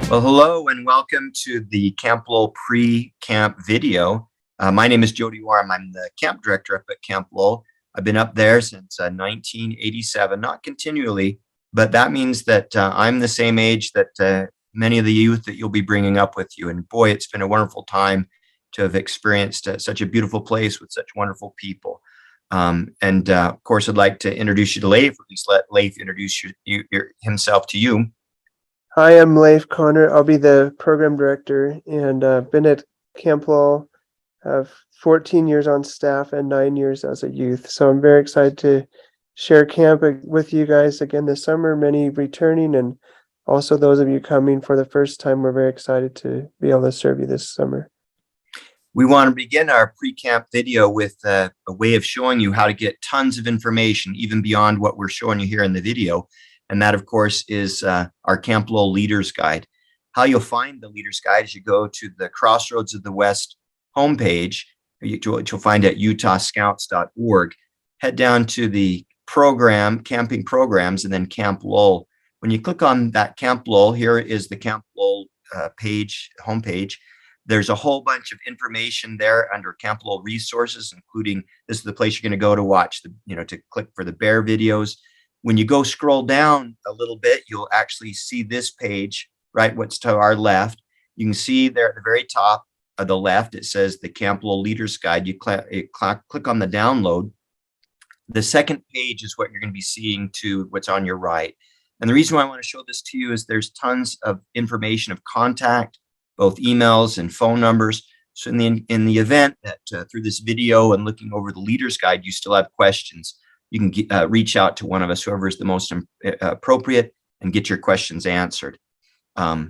Well, hello and welcome to the Camp Loll pre-camp video. My name is Jody Warm. I'm the camp director up at Camp Loll. I've been up there since 1987, not continually, but that means that I'm the same age that many of the youth that you'll be bringing up with you. And boy, it's been a wonderful time to have experienced such a beautiful place with such wonderful people. Of course, I'd like to introduce you to Leif, or at least let Leif introduce himself to you. Hi, I'm Leif Connor. I'll be the program director, and been at Camp Loll, have 14 years on staff and 9 years as a youth. So I'm very excited to share camp with you guys again this summer, many returning, and also those of you coming for the first time. We're very excited to be able to serve you this summer. We want to begin our pre-camp video with a way of showing you how to get tons of information, even beyond what we're showing you here in the video. And that, of course, is our Camp Loll Leaders Guide. How you'll find the Leaders Guide is you go to the Crossroads of the West homepage, which you'll find at utahscouts.org. Head down to the program, camping programs, and then Camp Loll. When you click on that Camp Loll, here is the Camp Loll homepage. There's a whole bunch of information there under Camp Loll resources, including this is the place you're going to go to watch to click for the bear videos. When you go scroll down a little bit, you'll actually see this page, right? What's to our left. You can see there at the very top of the left, it says the Camp Loll Leaders Guide. You click on the download. The second page is what you're going to be seeing to what's on your right. And the reason why I want to show this to you is there's tons of information of contact, both emails and phone numbers. So in the event that through this video and looking over the Leaders Guide, you still have questions, you can reach out to one of us, whoever is the most appropriate, and get your questions answered. How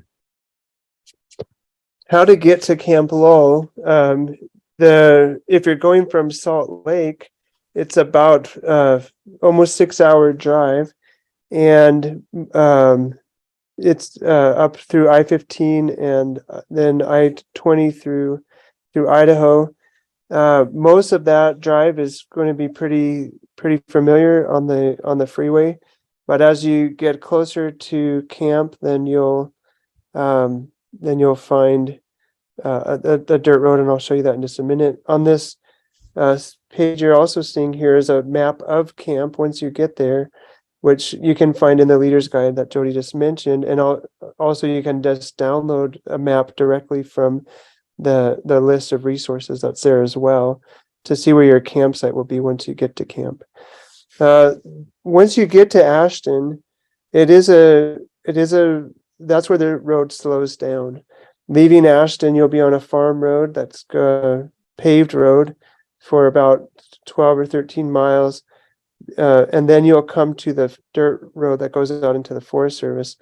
to get to Camp Loll? If you're going from Salt Lake, it's about almost 6-hour drive, and it's up through I-15 and then I-20 through Idaho. Most of that drive is going to be pretty familiar on the freeway, but as you get closer to camp, then you'll find the dirt road, and I'll show you that in just a minute. On this page you're also seeing here is a map of camp once you get there, which you can find in the Leaders Guide that Jody just mentioned, and also you can just download a map directly from the list of resources that's there as well, to see where your campsite will be once you get to camp. Once you get to Ashton, that's where the road slows down. Leaving Ashton, you'll be on a farm road that's a paved road for about 12 or 13 miles. And then you'll come to the dirt road that goes out into the Forest Service.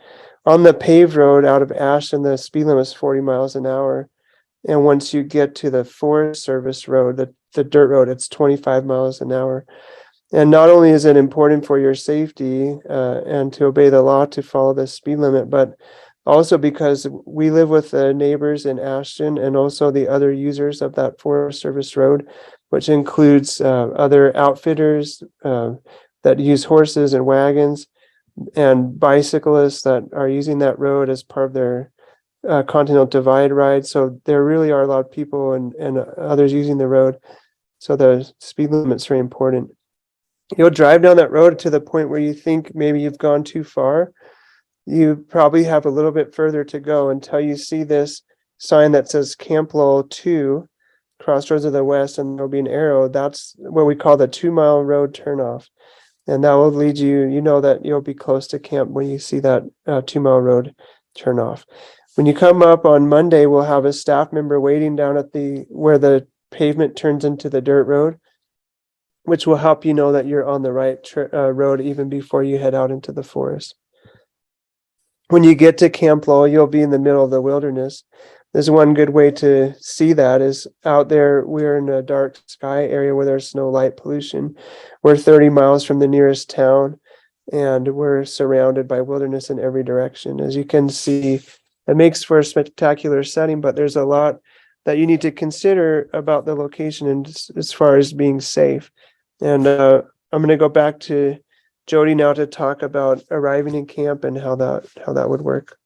On the paved road out of Ashton, the speed limit is 40 miles an hour. And once you get to the Forest Service road, the dirt road, it's 25 miles an hour. And not only is it important for your safety and to obey the law to follow the speed limit, but also because we live with the neighbors in Ashton and also the other users of that Forest Service road, which includes other outfitters that use horses and wagons, and bicyclists that are using that road as part of their Continental Divide ride. So there really are a lot of people and others using the road. So the speed limit is very important. You'll drive down that road to the point where you think maybe you've gone too far. You probably have a little bit further to go until you see this sign that says Camp Loll 2, Crossroads of the West, and there'll be an arrow. That's what we call the 2-mile road turnoff. And that will lead you know that you'll be close to camp when you see that 2-mile road turnoff. When you come up on Monday, we'll have a staff member waiting down at where the pavement turns into the dirt road, which will help you know that you're on the right road even before you head out into the forest. When you get to Camp Loll, you'll be in the middle of the wilderness. There's one good way to see that is out there. We're in a dark sky area where there's no light pollution. We're 30 miles from the nearest town, and we're surrounded by wilderness in every direction. As you can see, it makes for a spectacular setting, but there's a lot that you need to consider about the location and as far as being safe. And I'm going to go back to Jody now to talk about arriving in camp and how that would work.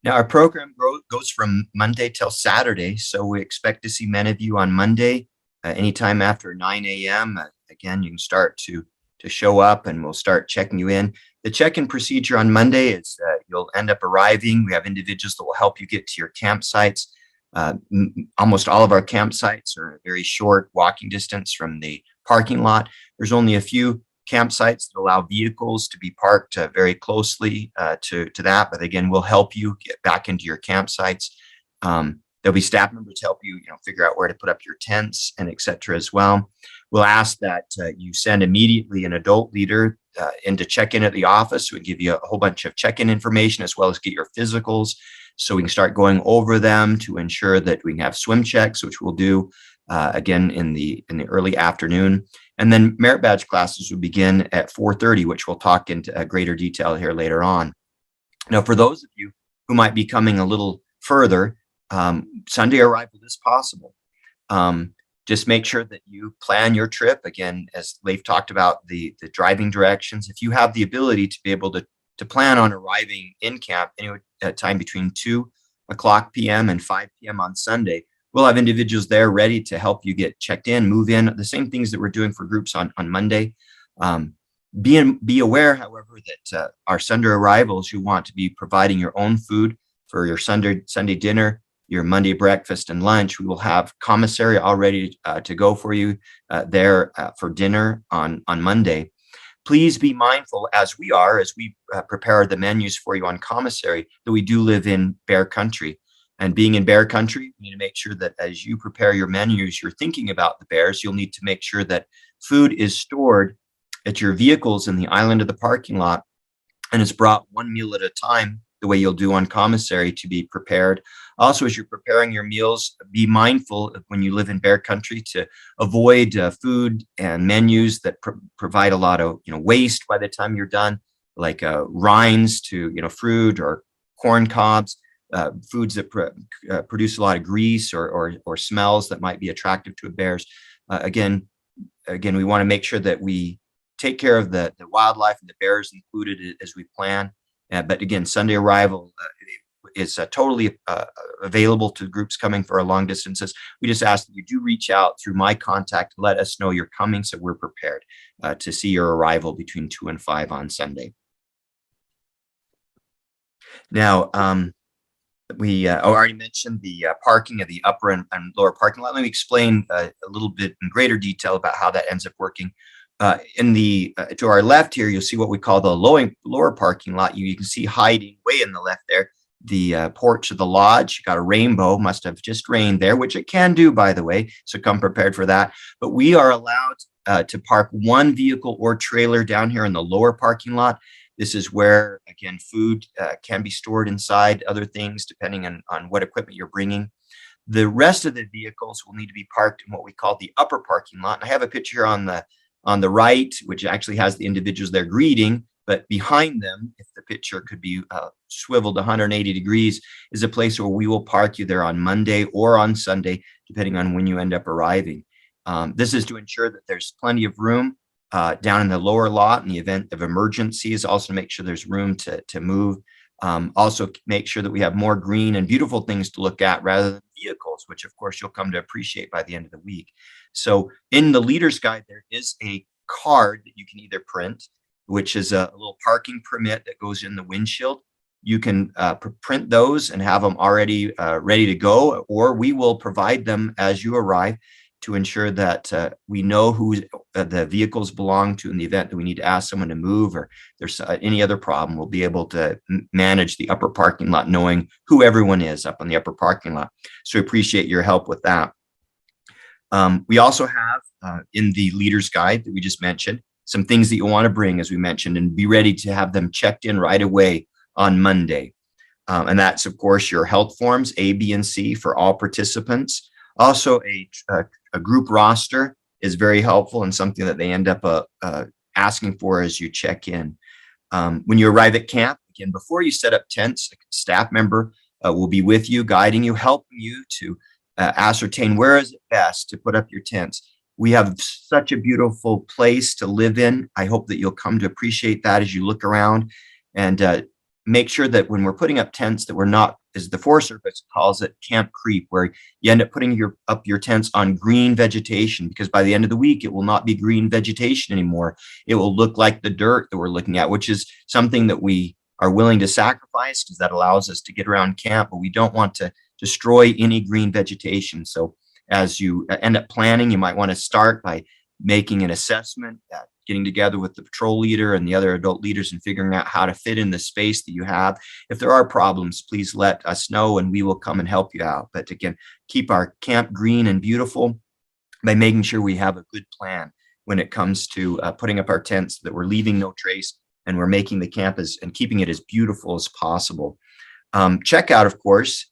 Now, our program goes from Monday till Saturday, so we expect to see many of you on Monday, anytime after 9 a.m. Again, you can start to show up, and we'll start checking you in. The check-in procedure on Monday is you'll end up arriving. We have individuals that will help you get to your campsites. Almost all of our campsites are a very short walking distance from the parking lot. There's only a few campsites that allow vehicles to be parked very closely to that. But again, we'll help you get back into your campsites. There'll be staff members to help you, figure out where to put up your tents and et cetera as well. We'll ask that you send immediately an adult leader in to check in at the office. We give you a whole bunch of check-in information as well as get your physicals, so we can start going over them to ensure that we can have swim checks, which we'll do again in the early afternoon. And then merit badge classes will begin at 4:30, which we'll talk into greater detail here later on. Now, for those of you who might be coming a little further, Sunday arrival is possible. Just make sure that you plan your trip. Again, as Leif talked about the driving directions, if you have the ability to be able to plan on arriving in camp any time between 2:00 p.m. and 5 p.m. on Sunday, we'll have individuals there ready to help you get checked in, move in, the same things that we're doing for groups on Monday. Be aware, however, that our Sunday arrivals, you want to be providing your own food for your Sunday dinner, your Monday breakfast and lunch. We will have commissary all ready to go for you there for dinner on Monday. Please be mindful, as we prepare the menus for you on commissary, that we do live in bear country. And being in bear country, you need to make sure that as you prepare your menus, you're thinking about the bears. You'll need to make sure that food is stored at your vehicles in the island of the parking lot, and it's brought one meal at a time, the way you'll do on commissary, to be prepared. Also, as you're preparing your meals, be mindful of, when you live in bear country, to avoid food and menus that provide a lot of waste by the time you're done, like rinds to fruit or corn cobs. Foods that produce a lot of grease or smells that might be attractive to bears. Again, we want to make sure that we take care of the wildlife and the bears included as we plan. But again, Sunday arrival is totally available to groups coming for long distances. We just ask that you do reach out through my contact, let us know you're coming, so we're prepared to see your arrival between 2 and 5 on Sunday. Now, we already mentioned the parking of the upper and lower parking lot. Let me explain a little bit in greater detail about how that ends up working. To our left here, you'll see what we call the lower parking lot. You can see hiding way in the left there, the porch of the lodge. You got a rainbow, must have just rained there, which it can do, by the way, so come prepared for that. But we are allowed to park one vehicle or trailer down here in the lower parking lot. This is where, again, food can be stored inside, other things, depending on what equipment you're bringing. The rest of the vehicles will need to be parked in what we call the upper parking lot. And I have a picture on the right, which actually has the individuals they're greeting, but behind them, if the picture could be swiveled 180 degrees, is a place where we will park you there on Monday or on Sunday, depending on when you end up arriving. This is to ensure that there's plenty of room down in the lower lot in the event of emergencies, also to make sure there's room to move. Also make sure that we have more green and beautiful things to look at rather than vehicles, which of course you'll come to appreciate by the end of the week. So in the leader's guide, there is a card that you can either print, which is a little parking permit that goes in the windshield. You can print those and have them already ready to go, or we will provide them as you arrive to ensure that we know who the vehicles belong to in the event that we need to ask someone to move, or there's any other problem. We'll be able to manage the upper parking lot, knowing who everyone is up on the upper parking lot. So we appreciate your help with that. We also have in the leader's guide that we just mentioned, some things that you want to bring, as we mentioned, and be ready to have them checked in right away on Monday. And that's, of course, your health forms, A, B, and C for all participants. Also, a group roster is very helpful and something that they end up asking for as you check in. When you arrive at camp, again, before you set up tents, a staff member will be with you, guiding you, helping you to ascertain where is it best to put up your tents. We have such a beautiful place to live in. I hope that you'll come to appreciate that as you look around, and make sure that when we're putting up tents that we're not as the Forest Service calls it, camp creep, where you end up putting up your tents on green vegetation, because by the end of the week, it will not be green vegetation anymore. It will look like the dirt that we're looking at, which is something that we are willing to sacrifice because that allows us to get around camp, but we don't want to destroy any green vegetation. So as you end up planning, you might want to start by making an assessment, getting together with the patrol leader and the other adult leaders and figuring out how to fit in the space that you have. If there are problems, please let us know and we will come and help you out. But again, keep our camp green and beautiful by making sure we have a good plan when it comes to putting up our tents, so that we're leaving no trace and we're making the camp and keeping it as beautiful as possible. Checkout, of course,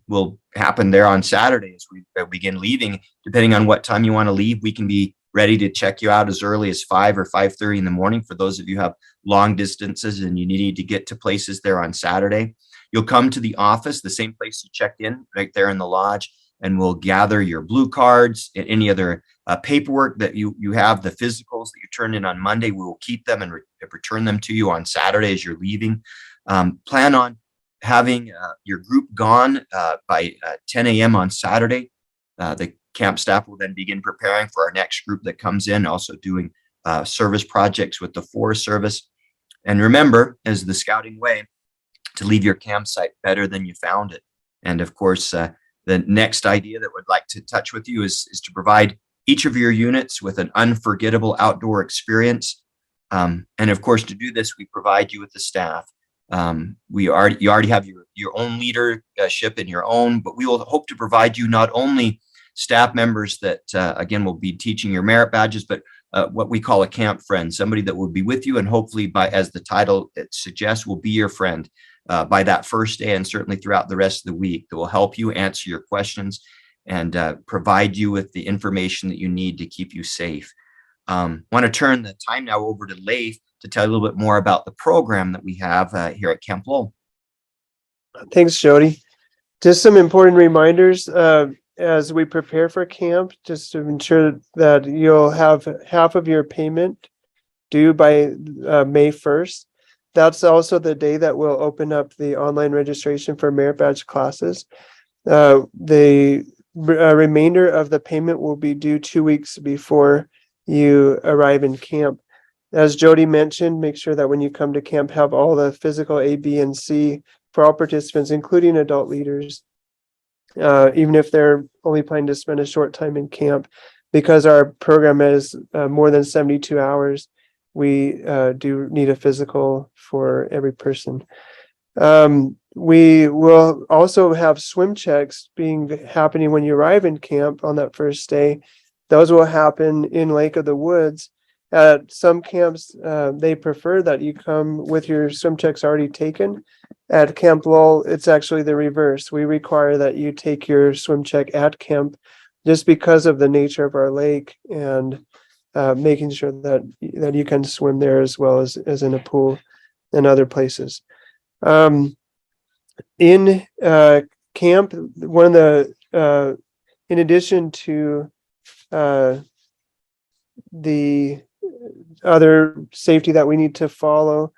will happen there on Saturday as we begin leaving. Depending on what time you want to leave, we can be ready to check you out as early as 5 or 5:30 in the morning for those of you who have long distances and you need to get to places there on Saturday. You'll come to the office, the same place you checked in, right there in the lodge, and we'll gather your blue cards and any other paperwork that you have, the physicals that you turned in on Monday. We will keep them and return them to you on Saturday as you're leaving. Plan on having your group gone by 10 a.m. on Saturday. The camp staff will then begin preparing for our next group that comes in, also doing service projects with the Forest Service. And remember, as the scouting way, to leave your campsite better than you found it. And of course, the next idea that we'd like to touch with you is to provide each of your units with an unforgettable outdoor experience. And of course, to do this, we provide you with the staff. You already have your own leadership in your own, but we will hope to provide you not only staff members that, again, will be teaching your merit badges, but what we call a camp friend, somebody that will be with you and hopefully, as the title it suggests, will be your friend by that first day and certainly throughout the rest of the week, that will help you answer your questions and provide you with the information that you need to keep you safe. Want to turn the time now over to Leif to tell you a little bit more about the program that we have here at Camp Loll. Thanks, Jody. Just some important reminders as we prepare for camp, just to ensure that you'll have half of your payment due by May 1st. That's also the day that we'll open up the online registration for merit badge classes. The remainder of the payment will be due 2 weeks before you arrive in camp. As Jody mentioned, make sure that when you come to camp, have all the physical A, B, and C for all participants, including adult leaders, even if they're only planning to spend a short time in camp. Because our program is more than 72 hours, we do need a physical for every person. We will also have swim checks happening when you arrive in camp on that first day. Those will happen in Lake of the Woods. At some camps, they prefer that you come with your swim checks already taken. At Camp Loll, it's actually the reverse. We require that you take your swim check at camp just because of the nature of our lake and making sure that you can swim there as well as in a pool and other places. In camp, one of the, in addition to the other safety that we need to follow,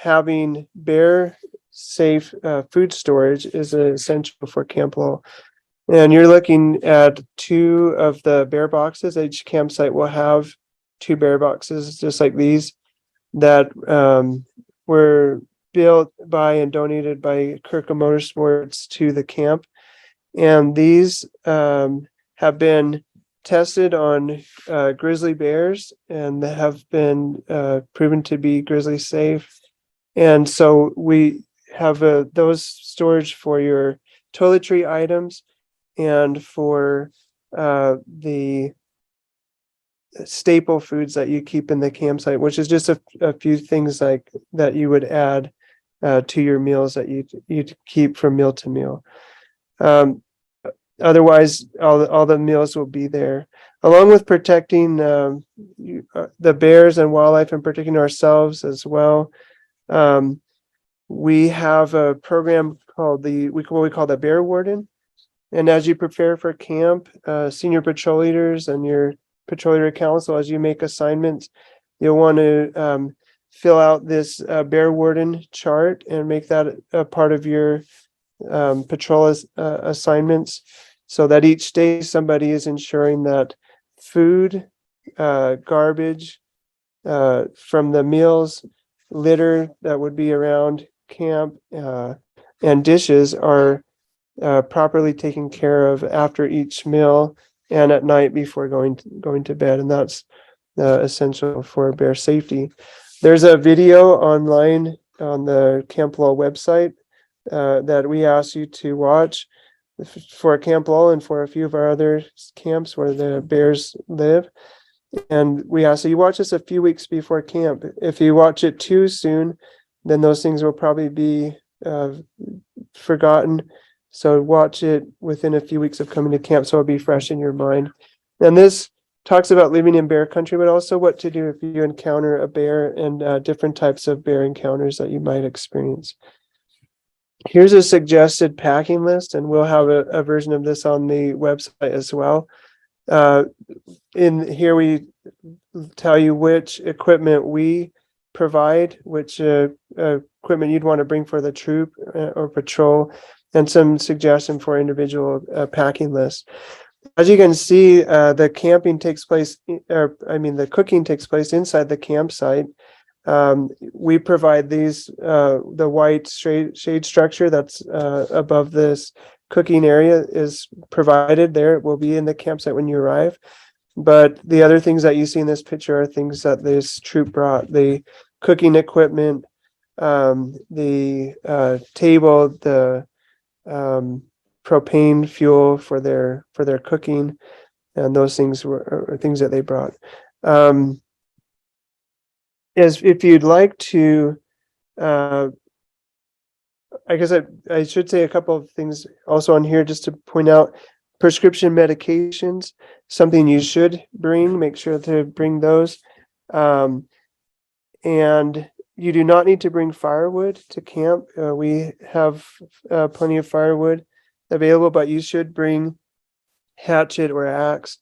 having bear safe food storage is essential for Camp Loll. And you're looking at 2 of the bear boxes. Each campsite will have 2 bear boxes just like these that were built by and donated by Kirka Motorsports to the camp. And these have been tested on grizzly bears and have been proven to be grizzly safe. And so we have those storage for your toiletry items and for the staple foods that you keep in the campsite, which is just a few things like that you would add to your meals that you keep from meal to meal. Otherwise, all the meals will be there, along with protecting the bears and wildlife and protecting ourselves as well. We have a program called what we call the Bear Warden. And as you prepare for camp, senior patrol leaders and your patrol leader council, as you make assignments, you'll want to fill out this bear warden chart and make that a part of your patrol assignments, so that each day somebody is ensuring that food, garbage from the meals, litter that would be around camp, and dishes are properly taken care of after each meal and at night before going to bed, and that's essential for bear safety. There's a video online on the Camp Loll website that we ask you to watch for Camp Loll and for a few of our other camps where the bears live. And we ask that you watch this a few weeks before camp. If you watch it too soon, then those things will probably be forgotten. So watch it within a few weeks of coming to camp, so it'll be fresh in your mind. And this talks about living in bear country, but also what to do if you encounter a bear and different types of bear encounters that you might experience. Here's a suggested packing list, and we'll have a version of this on the website as well. In here, we tell you which equipment we provide, which equipment you'd want to bring for the troop or patrol, and some suggestion for individual packing lists. As you can see, the camping takes place, the cooking takes place inside the campsite. We provide these, the white shade structure that's above this cooking area is provided there. It will be in the campsite when you arrive. But the other things that you see in this picture are things that this troop brought: the cooking equipment, the table, the propane fuel for their cooking, and those things are things that they brought. As if you'd like to, I guess I should say a couple of things also on here just to point out. Prescription medications, something you should bring. Make sure to bring those. And you do not need to bring firewood to camp. We have plenty of firewood available, but you should bring hatchet or axe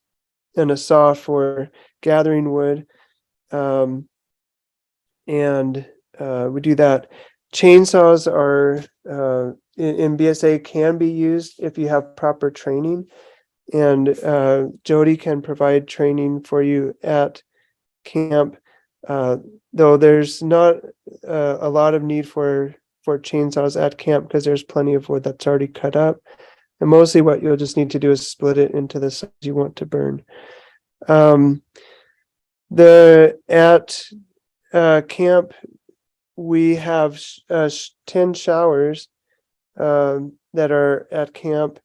and a saw for gathering wood. We do that. Chainsaws are in BSA can be used if you have proper training, and Jody can provide training for you at camp. Though there's not a lot of need for chainsaws at camp because there's plenty of wood that's already cut up, and mostly what you'll just need to do is split it into the size you want to burn. At camp, we have 10 showers that are at camp.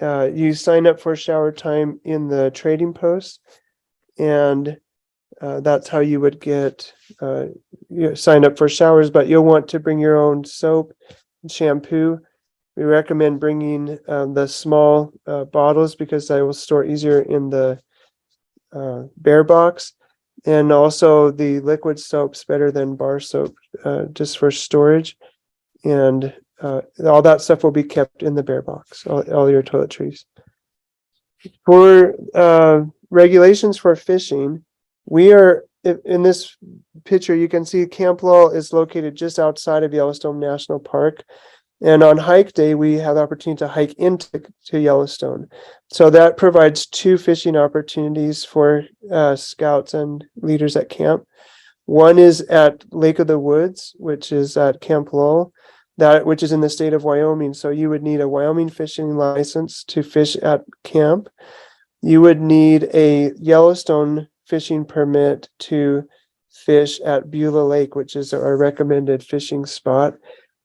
You sign up for shower time in the trading post, and that's how you would get sign up for showers, but you'll want to bring your own soap and shampoo. We recommend bringing the small bottles because they will store easier in the bear box. And also the liquid soap's better than bar soap, just for storage. And all that stuff will be kept in the bear box, all your toiletries. For regulations for fishing, we are, in this picture, you can see Camp Loll is located just outside of Yellowstone National Park. And on hike day, we have the opportunity to hike into Yellowstone. So that provides 2 fishing opportunities for scouts and leaders at camp. One is at Lake of the Woods, which is at Camp Loll, which is in the state of Wyoming. So you would need a Wyoming fishing license to fish at camp. You would need a Yellowstone fishing permit to fish at Beulah Lake, which is our recommended fishing spot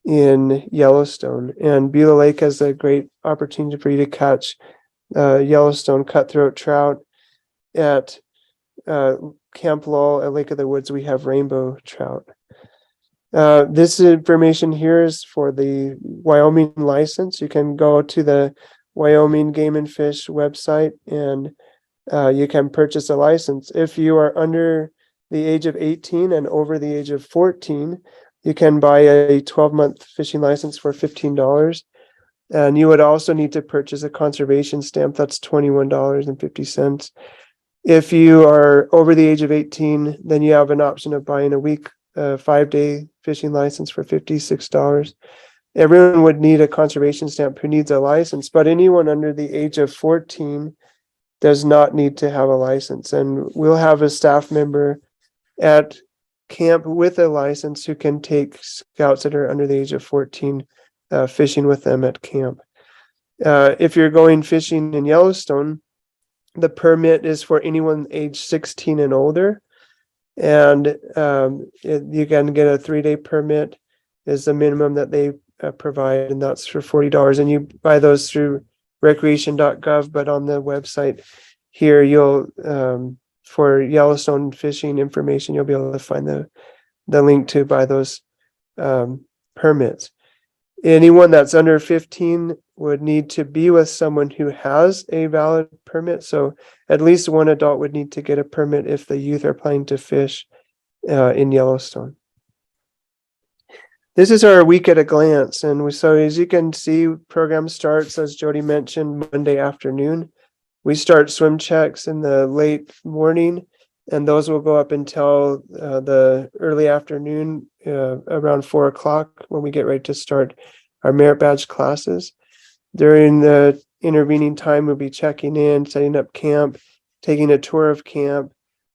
in Yellowstone. And Beulah Lake has a great opportunity for you to catch Yellowstone cutthroat trout. At Camp Loll at Lake of the Woods, we have rainbow trout. This information here is for the Wyoming license. You can go to the Wyoming Game and Fish website and you can purchase a license. If you are under the age of 18 and over the age of 14, you can buy a 12-month fishing license for $15. And you would also need to purchase a conservation stamp. That's $21.50. If you are over the age of 18, then you have an option of buying a week a 5-day fishing license for $56. Everyone would need a conservation stamp who needs a license, but anyone under the age of 14 does not need to have a license. And we'll have a staff member at camp with a license who can take scouts that are under the age of 14 fishing with them at camp. If you're going fishing in Yellowstone, the permit is for anyone age 16 and older. And you can get a 3-day permit is the minimum that they provide, and that's for $40. And you buy those through recreation.gov, but on the website here, you'll for Yellowstone fishing information, you'll be able to find the link to buy those permits. Anyone that's under 15 would need to be with someone who has a valid permit. So at least one adult would need to get a permit if the youth are planning to fish in Yellowstone. This is our week at a glance. And so as you can see, program starts, as Jody mentioned, Monday afternoon. We start swim checks in the late morning, and those will go up until the early afternoon, around 4 o'clock, when we get ready to start our merit badge classes. During the intervening time, we'll be checking in, setting up camp, taking a tour of camp,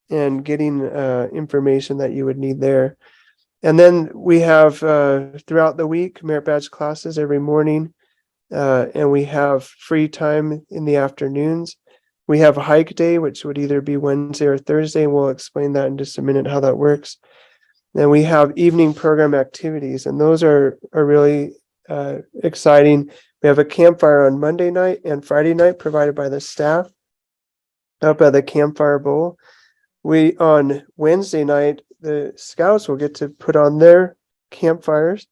and getting information that you would need there. And then we have throughout the week merit badge classes every morning, and we have free time in the afternoons. We have a hike day, which would either be Wednesday or Thursday, and we'll explain that in just a minute how that works. Then we have evening program activities, and those are really exciting. We have a campfire on Monday night and Friday night provided by the staff up at the Campfire Bowl. On Wednesday night, the scouts will get to put on their campfires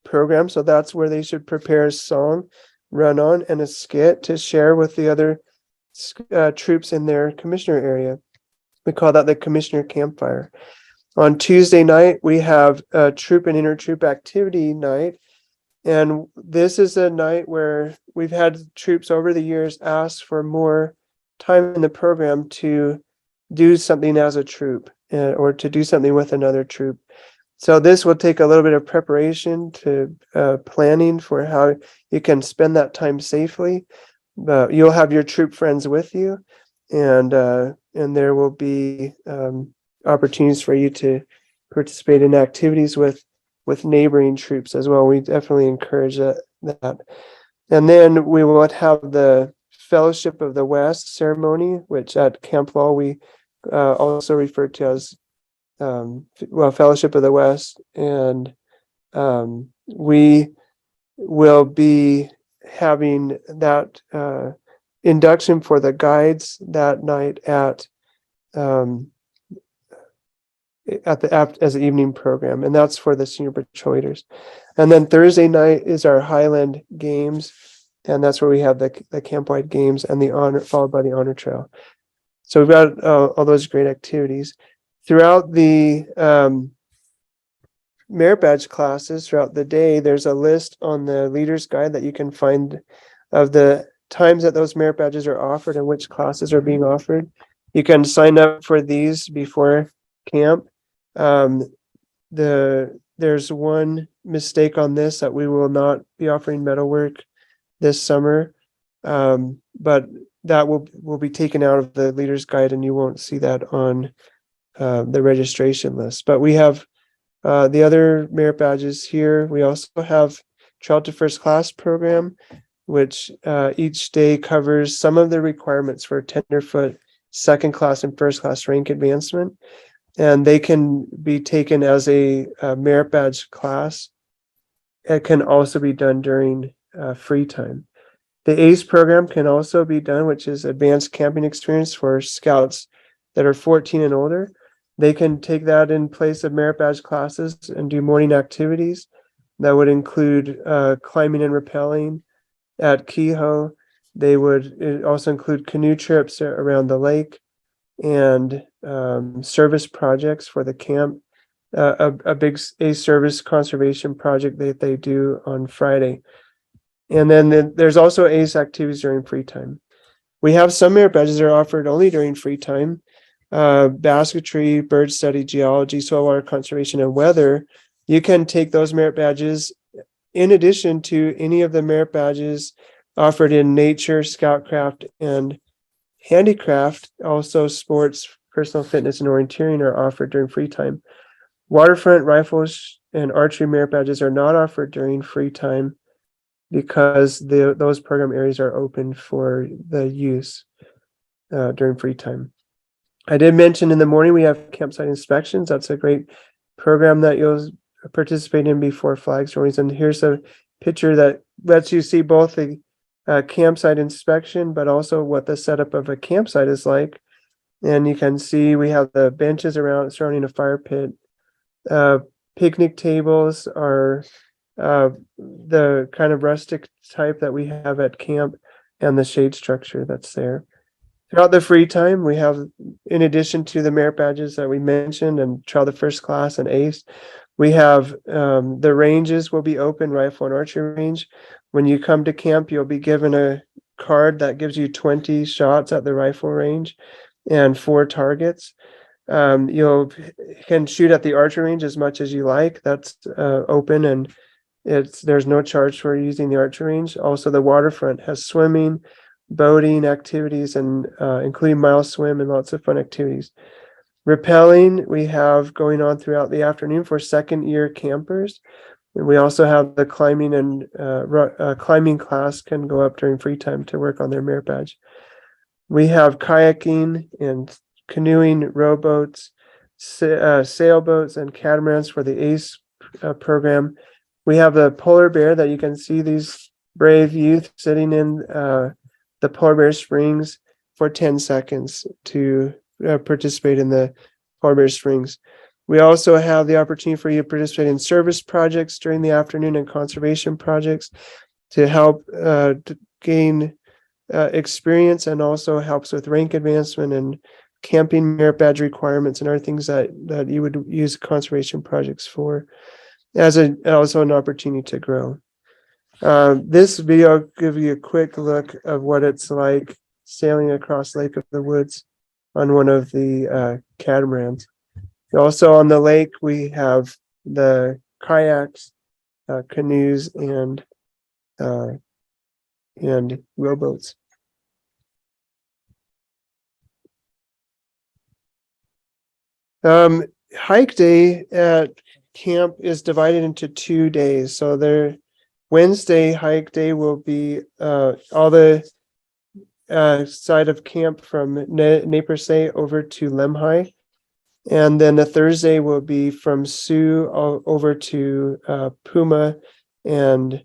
program. So that's where they should prepare a song, run on, and a skit to share with the other troops in their commissioner area. We call that the commissioner campfire. On Tuesday night, we have a troop and intertroop activity night. And this is a night where we've had troops over the years ask for more time in the program to do something as a troop or to do something with another troop. So this will take a little bit of preparation to planning for how you can spend that time safely. But you'll have your troop friends with you, and there will be opportunities for you to participate in activities with neighboring troops as well. We definitely encourage that. And then we will have the Fellowship of the West ceremony, which at Camp Loll we also refer to as Fellowship of the West, and we will be having that induction for the guides that night as an evening program, and that's for the senior patrol leaders. And then Thursday night is our Highland Games, and that's where we have the camp-wide games and the honor, followed by the honor trail. So we've got all those great activities throughout the merit badge classes throughout the day. There's a list on the leader's guide that you can find of the times that those merit badges are offered and which classes are being offered. You can sign up for these before camp. There's one mistake on this, that we will not be offering metal work this summer, but that will be taken out of the leader's guide, and you won't see that on the registration list. But we have the other merit badges here. We also have Child to First Class program, which each day covers some of the requirements for tenderfoot second class and first class rank advancement, and they can be taken as a merit badge class. It can also be done during free time. The ACE program can also be done, which is Advanced Camping Experience for scouts that are 14 and older. They can take that in place of merit badge classes and do morning activities. That would include climbing and rappelling at Kehoe. They would also include canoe trips around the lake and service projects for the camp. A big service conservation project that they do on Friday. And then there's also ACE activities during free time. We have some merit badges that are offered only during free time. basketry, bird study, geology, soil water conservation, and weather, you can take those merit badges in addition to any of the merit badges offered in nature, scoutcraft, and handicraft. Also, sports, personal fitness, and orienteering are offered during free time. Waterfront, rifles, and archery merit badges are not offered during free time because those program areas are open for the use during free time. I did mention in the morning we have campsite inspections. That's a great program that you'll participate in before flag stories. And here's a picture that lets you see both the campsite inspection, but also what the setup of a campsite is like. And you can see we have the benches around surrounding a fire pit. Picnic tables are the kind of rustic type that we have at camp, and the shade structure that's there. Throughout the free time, we have, in addition to the merit badges that we mentioned and Trial the First Class and ACE, we have the ranges will be open, rifle and archery range. When you come to camp, you'll be given a card that gives you 20 shots at the rifle range and 4 targets. You can shoot at the archery range as much as you like. That's open, and there's no charge for using the archery range. Also, the waterfront has swimming, boating activities, and including mile swim and lots of fun activities. Rappelling we have going on throughout the afternoon for second year campers. And we also have the climbing, and climbing class can go up during free time to work on their merit badge. We have kayaking and canoeing, rowboats, sailboats, and catamarans for the ACE program. We have the polar bear that you can see these brave youth sitting in the Polar Bear Springs for 10 seconds to participate in the Polar Bear Springs. We also have the opportunity for you to participate in service projects during the afternoon and conservation projects to help to gain experience, and also helps with rank advancement and camping merit badge requirements and other things that you would use conservation projects for, as also an opportunity to grow. This video will give you a quick look of what it's like sailing across Lake of the Woods on one of the catamarans. Also on the lake, we have the kayaks, canoes, and rowboats. Hike day at camp is divided into 2 days. So there, Wednesday hike day will be all the side of camp from Neighborsay over to Lemhi. And then the Thursday will be from Sioux over to Puma and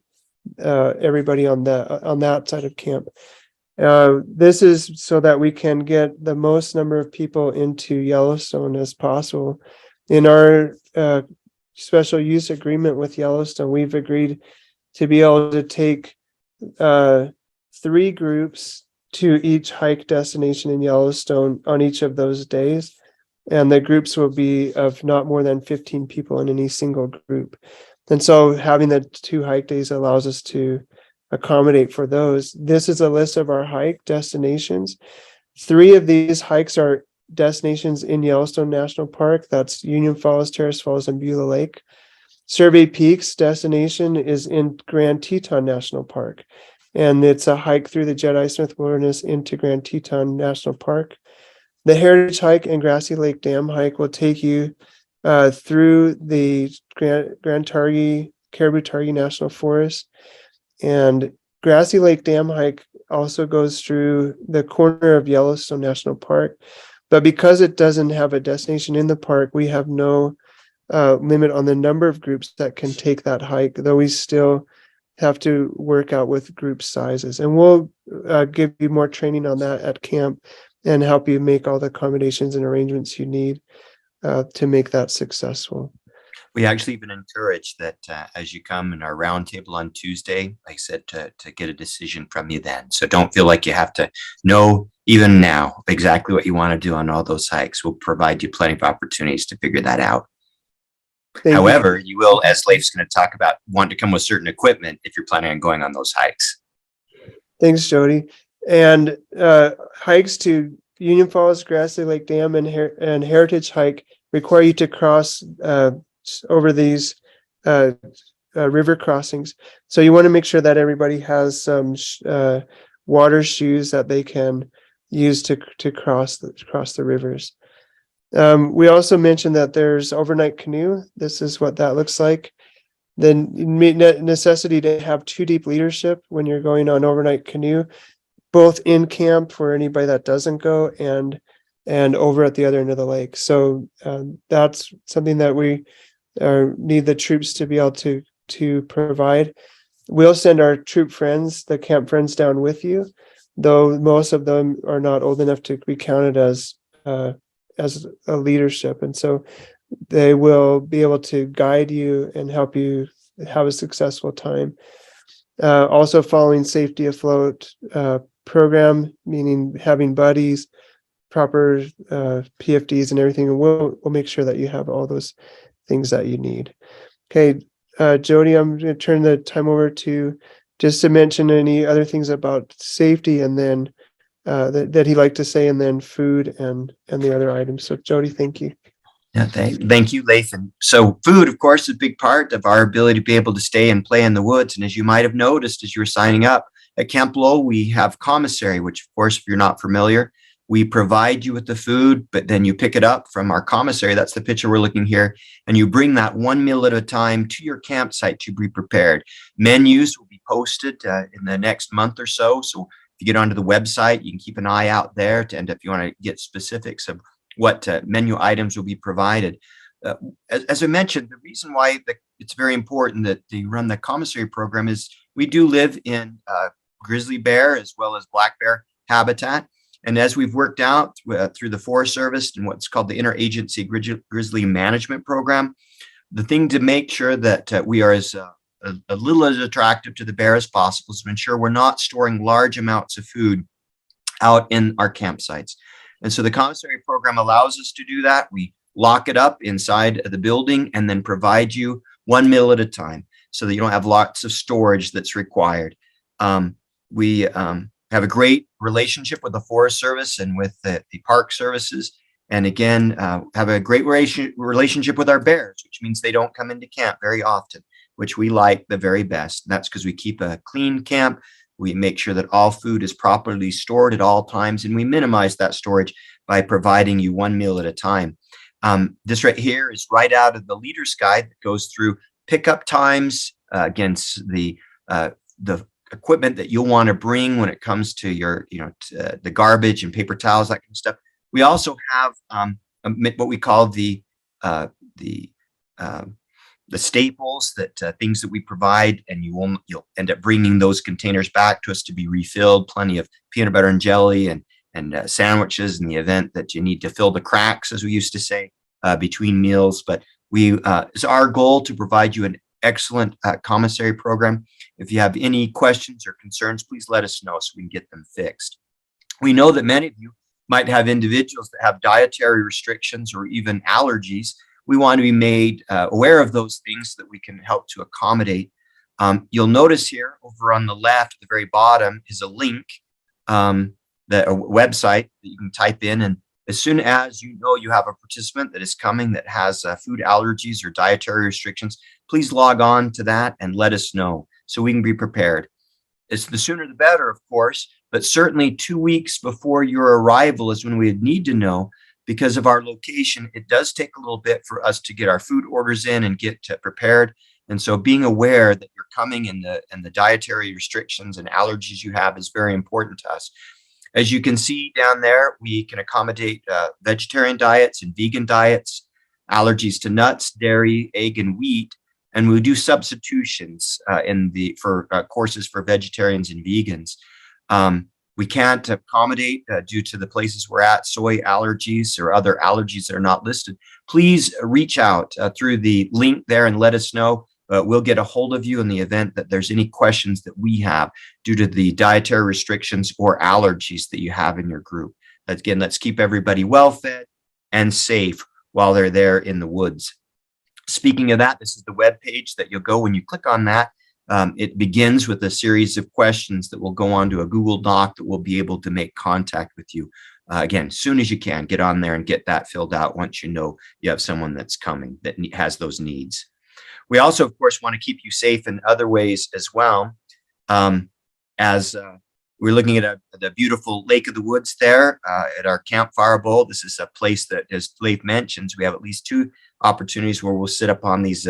everybody on that side of camp. This is so that we can get the most number of people into Yellowstone as possible. In our special use agreement with Yellowstone, we've agreed to be able to take 3 groups to each hike destination in Yellowstone on each of those days. And the groups will be of not more than 15 people in any single group. And so having the 2 hike days allows us to accommodate for those. This is a list of our hike destinations. 3 of these hikes are destinations in Yellowstone National Park. That's Union Falls, Terrace Falls, and Beulah Lake. Survey Peaks destination is in Grand Teton National Park. And it's a hike through the Jedi Smith Wilderness into Grand Teton National Park. The Heritage Hike and Grassy Lake Dam Hike will take you through the Grand Targhee, Caribou Targhee National Forest. And Grassy Lake Dam Hike also goes through the corner of Yellowstone National Park. But because it doesn't have a destination in the park, we have no limit on the number of groups that can take that hike, though we still have to work out with group sizes. And we'll give you more training on that at camp and help you make all the accommodations and arrangements you need to make that successful. We actually even encourage that as you come in our roundtable on Tuesday, like I said, to get a decision from you then. So don't feel like you have to know even now exactly what you want to do on all those hikes. We'll provide you plenty of opportunities to figure that out. However, you will, as Leif's going to talk about, want to come with certain equipment if you're planning on going on those hikes. Thanks, Jody. And hikes to Union Falls, Grassy Lake Dam, and Heritage Hike require you to cross over these river crossings. So you want to make sure that everybody has some water shoes that they can use to cross the rivers. We also mentioned that there's overnight canoe. This is what that looks like. The necessity to have 2 deep leadership when you're going on overnight canoe, both in camp for anybody that doesn't go and over at the other end of the lake. So that's something that we need the troops to be able to provide. We'll send our troop friends, the camp friends, down with you, though most of them are not old enough to be counted as a leadership, and so they will be able to guide you and help you have a successful time. Also following safety afloat program, meaning having buddies, proper PFDs and everything, and we'll make sure that you have all those things that you need. Okay, Jody, I'm going to turn the time over to just to mention any other things about safety, and then that he'd like to say, and then food and the other items. So Jody, thank you. Yeah, thank you, Lathan. So food, of course, is a big part of our ability to be able to stay and play in the woods. And as you might have noticed as you were signing up, at Camp Loll, we have commissary, which, of course, if you're not familiar, we provide you with the food, but then you pick it up from our commissary. That's the picture we're looking here. And you bring that 1 meal at a time to your campsite to be prepared. Menus will be posted in the next month or so. So if you get onto the website, you can keep an eye out there and if you want to get specifics of what menu items will be provided. As I mentioned, the reason why it's very important that they run the commissary program is we do live in grizzly bear as well as black bear habitat. And as we've worked out through the Forest Service and what's called the Interagency Grizzly Management Program, the thing to make sure that we are as a little as attractive to the bear as possible is to ensure we're not storing large amounts of food out in our campsites. And so the commissary program allows us to do that. We lock it up inside of the building and then provide you 1 meal at a time so that you don't have lots of storage that's required. We have a great relationship with the Forest Service and with the Park Services. And again, have a great relationship with our bears, which means they don't come into camp very often, which we like the very best. And that's because we keep a clean camp. We make sure that all food is properly stored at all times, and we minimize that storage by providing you 1 meal at a time. This right here is right out of the leader's guide that goes through pickup times against the equipment that you'll want to bring when it comes to your, the garbage and paper towels, that kind of stuff. We also have what we call the staples, that things that we provide, and you'll end up bringing those containers back to us to be refilled. Plenty of peanut butter and jelly and sandwiches in the event that you need to fill the cracks, as we used to say, between meals. But it's our goal to provide you an excellent commissary program. If you have any questions or concerns, please let us know so we can get them fixed. We know that many of you might have individuals that have dietary restrictions or even allergies. We want to be made aware of those things so that we can help to accommodate. You'll notice here over on the left, at the very bottom, is a link, a website that you can type in. And as soon as you know you have a participant that is coming that has food allergies or dietary restrictions, please log on to that and let us know so we can be prepared. It's the sooner the better, of course, but certainly 2 weeks before your arrival is when we need to know. Because of our location, it does take a little bit for us to get our food orders in and get prepared. And so being aware that you're coming and the dietary restrictions and allergies you have is very important to us. As you can see down there, we can accommodate vegetarian diets and vegan diets, allergies to nuts, dairy, egg, and wheat. And we do substitutions for courses for vegetarians and vegans. We can't accommodate due to the places we're at, soy allergies or other allergies that are not listed. Please reach out through the link there and let us know. We'll get a hold of you in the event that there's any questions that we have due to the dietary restrictions or allergies that you have in your group. Again, let's keep everybody well fed and safe while they're there in the woods. Speaking of that, this is the web page that you'll go when you click on that. It begins with a series of questions that will go onto a Google Doc that will be able to make contact with you. again, as soon as you can, get on there and get that filled out once you know you have someone that's coming that has those needs. We also, of course, want to keep you safe in other ways as well. As we're looking at the beautiful Lake of the Woods there at our campfire bowl. This is a place that, as Leif mentions, we have at least 2 opportunities where we'll sit up on this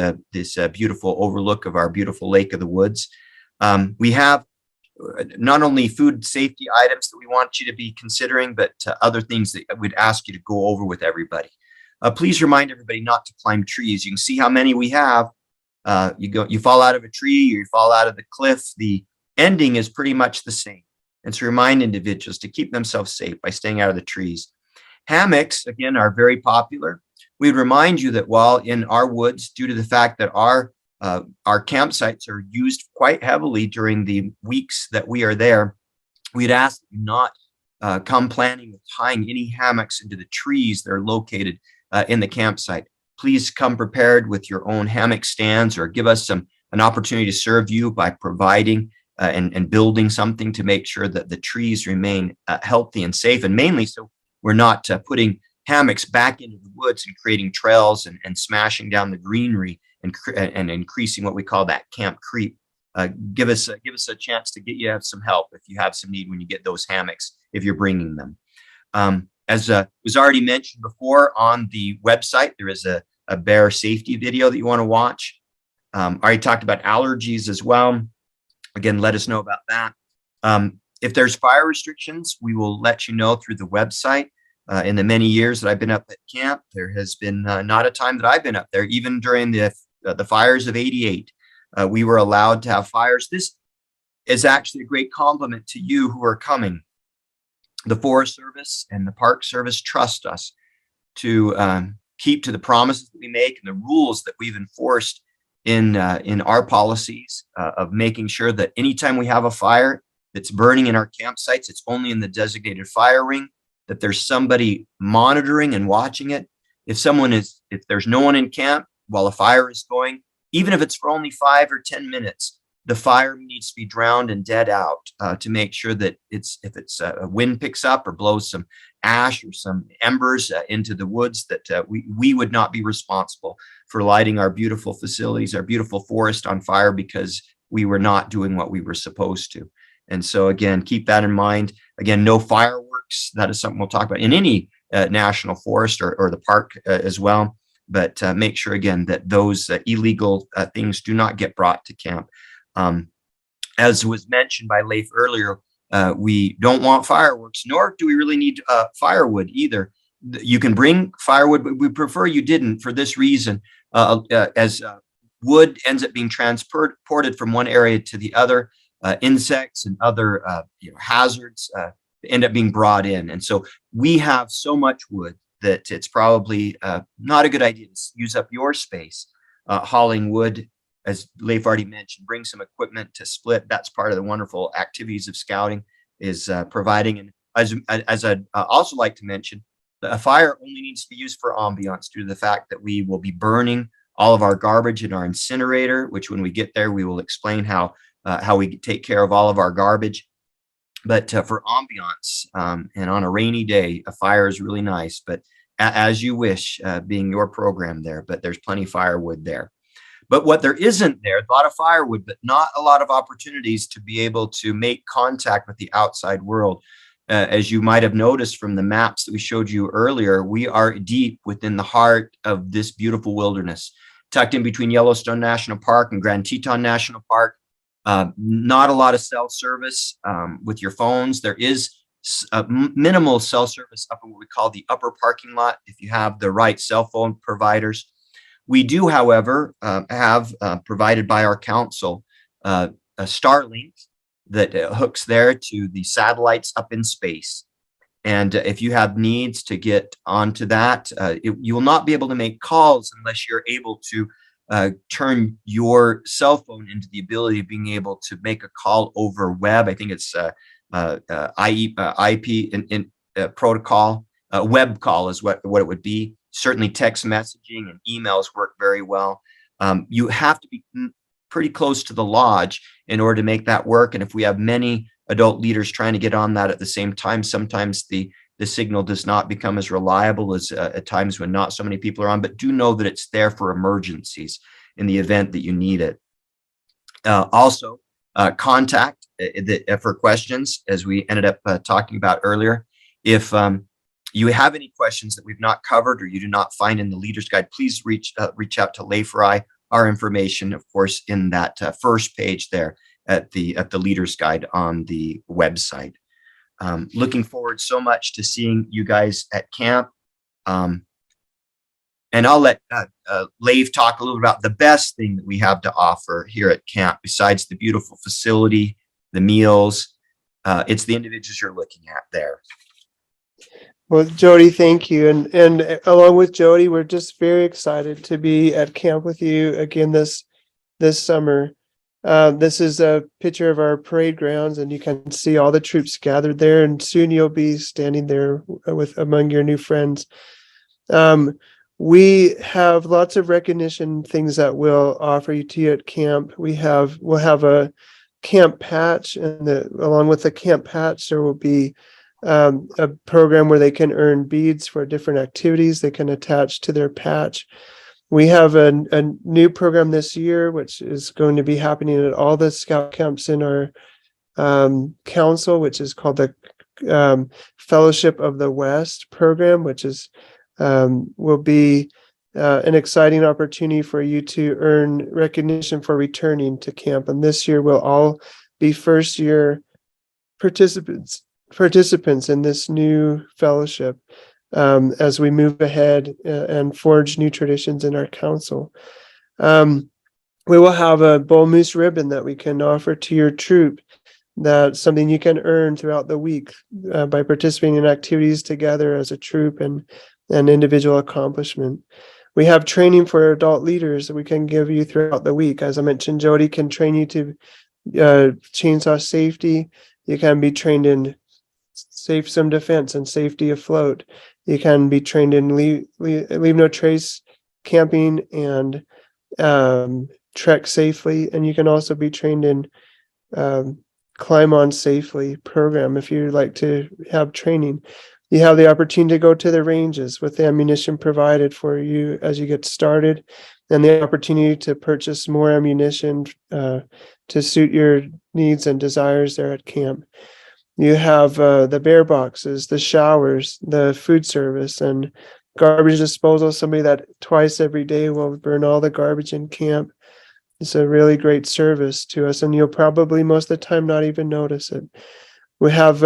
beautiful overlook of our beautiful Lake of the Woods. We have not only food safety items that we want you to be considering, but other things that we'd ask you to go over with everybody. Please remind everybody not to climb trees. You can see how many we have. You fall out of a tree, or you fall out of the cliff. The ending is pretty much the same. And to remind individuals to keep themselves safe by staying out of the trees. Hammocks, again, are very popular. We'd remind you that while in our woods, due to the fact that our campsites are used quite heavily during the weeks that we are there, we'd ask you not come planning with tying any hammocks into the trees that are located in the campsite. Please come prepared with your own hammock stands, or give us an opportunity to serve you by providing and building something to make sure that the trees remain healthy and safe, and mainly so we're not putting hammocks back into the woods and creating trails and smashing down the greenery and increasing what we call that camp creep. Give us a chance to get you some help if you have some need when you get those hammocks, if you're bringing them. As was already mentioned before, on the website, there is a bear safety video that you want to watch. I already talked about allergies as well. Again, let us know about that. If there's fire restrictions, we will let you know through the website. In the many years that I've been up at camp, there has been not a time that I've been up there, even during the fires of '88. We were allowed to have fires. This is actually a great compliment to you who are coming. The Forest Service and the Park Service trust us to keep to the promises that we make and the rules that we've enforced in our policies of making sure that anytime we have a fire that's burning in our campsites, it's only in the designated fire ring, that there's somebody monitoring and watching it. If there's no one in camp while a fire is going, even if it's for only 5 or 10 minutes, the fire needs to be drowned and dead out to make sure that if a wind picks up or blows some ash or some embers into the woods, that we would not be responsible for lighting our beautiful facilities, our beautiful forest on fire, because we were not doing what we were supposed to. And so again, keep that in mind. Again, no fireworks. That is something we'll talk about in any national forest or the park as well. But make sure again that those illegal things do not get brought to camp. As was mentioned by Leif earlier, we don't want fireworks, nor do we really need firewood either. You can bring firewood, but we prefer you didn't, for this reason. As wood ends up being transported from one area to the other, insects and other hazards end up being brought in. And so we have so much wood that it's probably not a good idea to use up your space hauling wood. As Leif already mentioned, bring some equipment to split. That's part of the wonderful activities of scouting, is providing. And as I'd also like to mention, a fire only needs to be used for ambiance, due to the fact that we will be burning all of our garbage in our incinerator, which when we get there, we will explain how we take care of all of our garbage. But for ambiance and on a rainy day, a fire is really nice, but as you wish, being your program there, but there's plenty of firewood there. But what there isn't there, a lot of firewood, but not a lot of opportunities to be able to make contact with the outside world. As you might have noticed from the maps that we showed you earlier, we are deep within the heart of this beautiful wilderness, tucked in between Yellowstone National Park and Grand Teton National Park. Not a lot of cell service with your phones. There is minimal cell service up in what we call the upper parking lot, if you have the right cell phone providers. We do, however, have provided by our council a Starlink that hooks there to the satellites up in space. And if you have needs to get onto that, you will not be able to make calls unless you're able to turn your cell phone into the ability of being able to make a call over web. I think it's IP protocol. Web call is what it would be. Certainly text messaging and emails work very well. You have to be pretty close to the lodge in order to make that work. And if we have many adult leaders trying to get on that at the same time, sometimes the the signal does not become as reliable as at times when not so many people are on, but do know that it's there for emergencies in the event that you need it. Also, contact for questions, as we ended up talking about earlier. If you have any questions that we've not covered or you do not find in the Leader's Guide, please reach out to Leif or I. Our information, of course, in that first page there at the Leader's Guide on the website. Looking forward so much to seeing you guys at camp. And I'll let Leif talk a little about the best thing that we have to offer here at camp, besides the beautiful facility, the meals. It's the individuals you're looking at there. Well, Jody, thank you. And along with Jody, we're just very excited to be at camp with you again this summer. This is a picture of our parade grounds, and you can see all the troops gathered there, and soon you'll be standing there among your new friends. We have lots of recognition things that we'll offer to you at camp. We'll have a camp patch, and along with the camp patch, there will be a program where they can earn beads for different activities they can attach to their patch. We have a new program this year, which is going to be happening at all the scout camps in our council, which is called the Fellowship of the West program, which is will be an exciting opportunity for you to earn recognition for returning to camp. And this year we'll all be first year participants in this new fellowship as we move ahead and forge new traditions in our council. We will have a bull moose ribbon that we can offer to your troop. That's something you can earn throughout the week by participating in activities together as a troop and individual accomplishment. We have training for adult leaders that we can give you throughout the week. As I mentioned, Jody can train you to chainsaw safety. You can be trained in safe swim defense and safety afloat. You can be trained in leave no trace camping and trek safely. And you can also be trained in climb on safely program if you'd like to have training. You have the opportunity to go to the ranges with the ammunition provided for you as you get started, and the opportunity to purchase more ammunition to suit your needs and desires there at camp. You have the bear boxes, the showers, the food service, and garbage disposal. Somebody that twice every day will burn all the garbage in camp. It's a really great service to us, and you'll probably most of the time not even notice it. We have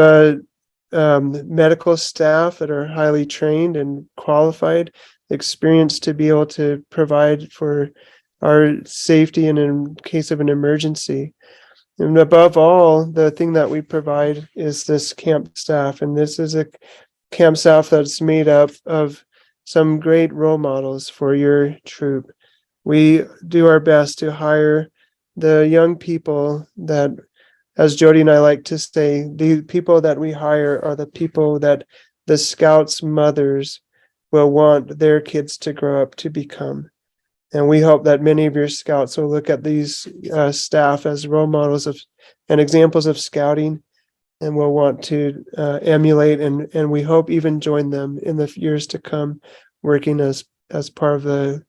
medical staff that are highly trained and qualified, experienced to be able to provide for our safety and in case of an emergency. And above all, the thing that we provide is this camp staff. And this is a camp staff that's made up of some great role models for your troop. We do our best to hire the young people that, as Jody and I like to say, the people that we hire are the people that the scouts' mothers will want their kids to grow up to become. And we hope that many of your scouts will look at these staff as role models of and examples of scouting, and will want to emulate and we hope even join them in the years to come, working as part of the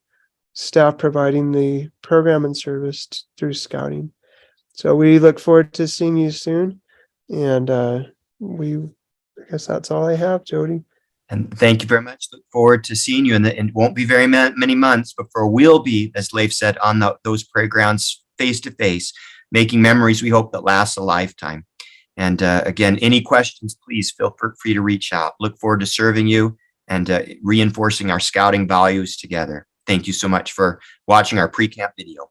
staff providing the program and service through scouting. So we look forward to seeing you soon. And I guess that's all I have, Jody. And thank you very much. Look forward to seeing you. And it won't be very many months before we'll be, as Leif said, on those parade grounds face to face, making memories we hope that last a lifetime. And again, any questions, please feel free to reach out. Look forward to serving you and reinforcing our scouting values together. Thank you so much for watching our pre-camp video.